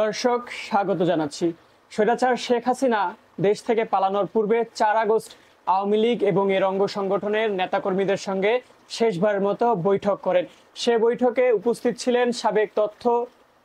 দর্শক স্বাগত জানাচ্ছি। স্বৈরাচার শেখ হাসিনা দেশ থেকে পালানোর পূর্বে ৪ আগস্ট আওয়ামী লীগ এবং এর অঙ্গ সংগঠনের নেতাকর্মীদের সঙ্গে শেষবারের মতো বৈঠক করেন। সে বৈঠকে উপস্থিত ছিলেন সাবেক তথ্য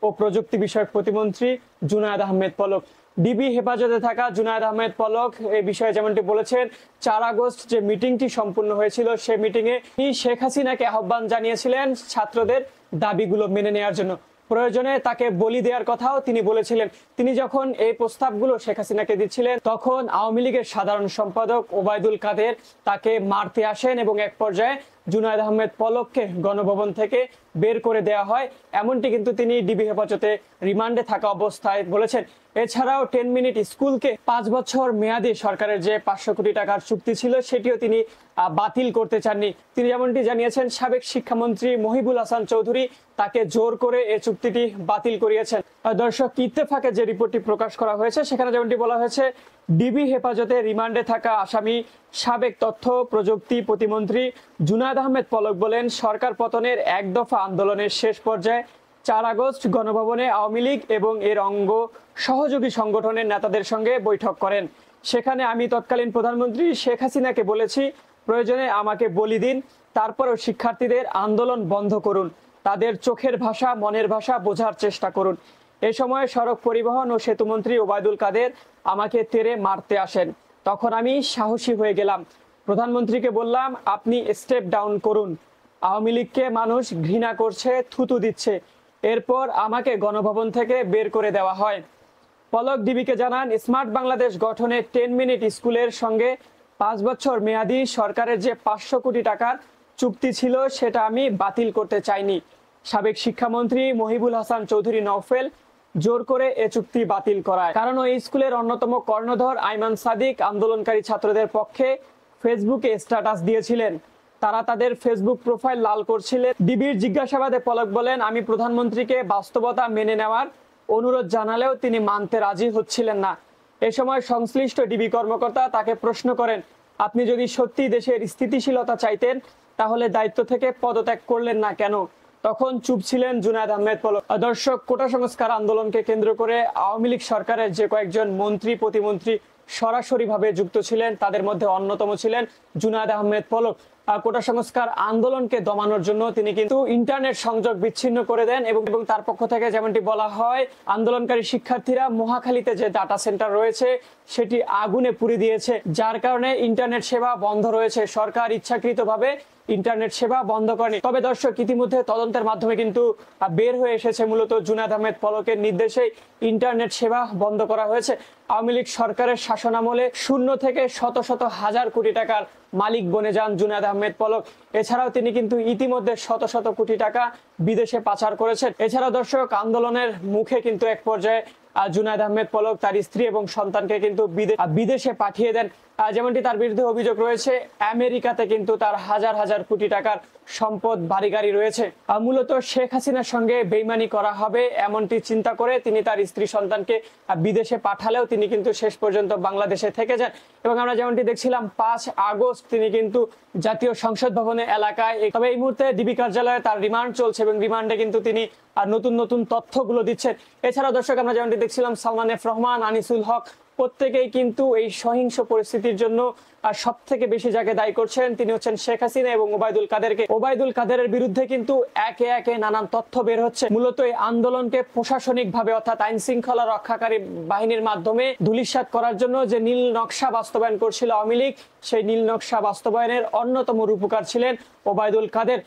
ও প্রযুক্তি বিষয়ক প্রতিমন্ত্রী জুনায়েদ আহমেদ পলক। ডিবি হেফাজতে থাকা জুনায়েদ আহমেদ পলক এই বিষয়ে যেমনটি বলেছেন, ৪ আগস্ট যে মিটিংটি সম্পূর্ণ হয়েছিল সে মিটিংয়ে তিনি শেখ হাসিনাকে আহ্বান জানিয়েছিলেন ছাত্রদের দাবিগুলো মেনে নেওয়ার জন্য। প্রয়োজনে তাকে বলি দেওয়ার কথাও তিনি বলেছিলেন। তিনি যখন এই প্রস্তাবগুলো শেখ হাসিনাকে দিচ্ছিলেন তখন আওয়ামী লীগের সাধারণ সম্পাদক ওবায়দুল কাদের তাকে মারতে আসেন এবং এক পর্যায়ে জুনায়েদ আহমেদ পলককে গণভবন থেকে বের করে দেওয়া হয়। এমনটি কিন্তু তিনি ডিবি হেফাজতে রিমান্ডে থাকা অবস্থায় বলেছেন। এছাড়াও 10 মিনিট স্কুলকে 5 বছর মেয়াদী সরকারের যে 500 কোটি টাকার চুক্তি ছিল সেটিও তিনি বাতিল করতে চাননি। তিনি যেমনটি জানিয়েছেন, সাবেক শিক্ষামন্ত্রী মহিবুল হাসান চৌধুরী তাকে জোর করে এই চুক্তিটি বাতিল করিয়েছেন। দর্শক, ইত্তেফাকে যে রিপোর্টটি প্রকাশ করা হয়েছে সেখানে যেমনটি বলা হয়েছে, ডিবি হেফাজতে রিমান্ডে থাকা আসামি সাবেক তথ্য প্রযুক্তি প্রতিমন্ত্রী জুনায়েদ আহমেদ পলক বলেন, সরকার পতনের এক দফা আন্দোলনের শেষ পর্যায়ে 4 আগস্ট গণভবনে আওয়ামী লীগ এবং এর অঙ্গ সহযোগী সংগঠনের নেতাদের সঙ্গে বৈঠক করেন। সেখানে আমি তৎকালীন প্রধানমন্ত্রী শেখ হাসিনাকে বলেছি, প্রয়োজনে আমাকে বলি দিন, তারপরও শিক্ষার্থীদের আন্দোলন বন্ধ করুন, তাদের চোখের ভাষা মনের ভাষা বোঝার চেষ্টা করুন। এ সময় সড়ক পরিবহন ও সেতুমন্ত্রী ওবায়দুল কাদের আমাকে তেড়ে মারতে আসেন। তখন আমি সাহসী হয়ে গেলাম, প্রধানমন্ত্রীকে বললাম, আপনি স্টেপ ডাউন করুন, আওয়ামী লীগকে মানুষ ঘৃণা করছে, থুতু দিচ্ছে। এরপর আমাকে গণভবন থেকে বের করে দেওয়া হয়। পলক ডিবিকে জানান, স্মার্ট বাংলাদেশ গঠনে 10 মিনিট স্কুলের সঙ্গে 5 বছর মেয়াদী সরকারের যে 500 কোটি টাকার চুক্তি ছিল সেটা আমি বাতিল করতে চাইনি। সাবেক শিক্ষামন্ত্রী মহিবুল হাসান চৌধুরী নওফেল জোর করে এ চুক্তি বাতিল করায়। কারণ ওই স্কুলের অন্যতম কর্ণধর আইমান সাদিক আন্দোলনকারী ছাত্রদের পক্ষে ফেসবুকে স্ট্যাটাস দিয়েছিলেন। তারা তাদের ফেসবুক প্রোফাইল লাল করছিলেন। ডিবির জিজ্ঞাসাবাদে পলক বলেন, আমি প্রধানমন্ত্রীকে বাস্তবতা মেনে নেওয়ার অনুরোধ জানালেও তিনি মানতে রাজি হচ্ছিলেন না। এ সময় সংশ্লিষ্ট ডিবি কর্মকর্তা তাকে প্রশ্ন করেন, আপনি যদি সত্যি দেশের স্থিতিশীলতা চাইতেন তাহলে দায়িত্ব থেকে পদত্যাগ করলেন না কেন? তখন চুপ ছিলেন জুনায়েদ আহমেদ পলক। দর্শক, কোটা সংস্কার আন্দোলনকে কেন্দ্র করে আওয়ামী লীগ সরকারের যে কয়েকজন মন্ত্রী প্রতিমন্ত্রী সরাসরিভাবে যুক্ত ছিলেন তাদের মধ্যে অন্যতম ছিলেন জুনায়েদ আহমেদ পলক। কোটা সংস্কার আন্দোলনকে দমানোর জন্য তিনি কিন্তু ইন্টারনেট সংযোগ বিচ্ছিন্ন করে দেন এবং তার পক্ষ থেকে যেমনটি বলা হয়, আন্দোলনকারী শিক্ষার্থীরা মহাখালীতে যে ডাটা সেন্টার রয়েছে সেটি আগুনে পুড়িয়ে দিয়েছে, যার কারণে ইন্টারনেট সেবা বন্ধ রয়েছে। সরকার ইচ্ছাকৃতভাবে ইন্টারনেট সেবা বন্ধ করেনি। তবে দর্শক, ইতিমধ্যে তদন্তের মাধ্যমে কিন্তু বের হয়ে এসেছে মূলত জুনায়েদ আহমেদ পলকের নির্দেশে ইন্টারনেট সেবা বন্ধ করা হয়েছে। আওয়ামী লীগ সরকারের শাসনামলে শূন্য থেকে শত শত হাজার কোটি টাকার মালিক বনে যান জুনায়েদ আহমেদ পলক। এছাড়াও তিনি কিন্তু ইতিমধ্যে শত শত কোটি টাকা বিদেশে পাচার করেছেন। এছাড়াও দর্শক, আন্দোলনের মুখে কিন্তু এক পর্যায়ে জুনায়েদ আহমেদ পলক তার স্ত্রী এবং সন্তানকে কিন্তু বিদেশে পাঠিয়ে দেন। যেমনটি তার বিরুদ্ধে অভিযোগ রয়েছে, আমেরিকাতে কিন্তু তার হাজার হাজার কোটি টাকার সম্পদ বাড়ি গাড়ি রয়েছে। মূলত শেখ হাসিনার সঙ্গে বেইমানি করা হবে এমনটি চিন্তা করে তিনি তার স্ত্রী সন্তানকে বিদেশে পাঠালেও তিনি কিন্তু শেষ পর্যন্ত বাংলাদেশে থেকে যান। এবং আমরা যেমনটি দেখছিলাম 5 আগস্ট তিনি কিন্তু জাতীয় সংসদ ভবনে এলাকায়, তবে এই মুহূর্তে ডিবি কার্যালয়ে তার রিমান্ড চলছে এবং রিমান্ডে কিন্তু তিনি নতুন নতুন তথ্যগুলো দিচ্ছেন। এছাড়া দর্শক, আমরা যেমনটি দেখছিলাম সালমান এফ রহমান, আনিসুল হক প্রত্যেকেই কিন্তু এই সহিংস পরিস্থিতির জন্য সব থেকে বেশি যাকে দায়ী করছেন তিনি হচ্ছেন শেখ হাসিনা এবং ওবায়দুল কাদেরকে। ওবায়দুল কাদেরের বিরুদ্ধে কিন্তু একে একে নানান তথ্য বের হচ্ছে। মূলত এই আন্দোলনকে প্রশাসনিকভাবে অর্থাৎ আইন শৃঙ্খলা রক্ষাকারী বাহিনীর মাধ্যমে ধূলিসাৎ করার জন্য যে নীল নকশা বাস্তবায়ন করছিল আওয়ামী লীগ, সেই নীল নকশা বাস্তবায়নের অন্যতম রূপকার ছিলেন ওবায়দুল কাদের।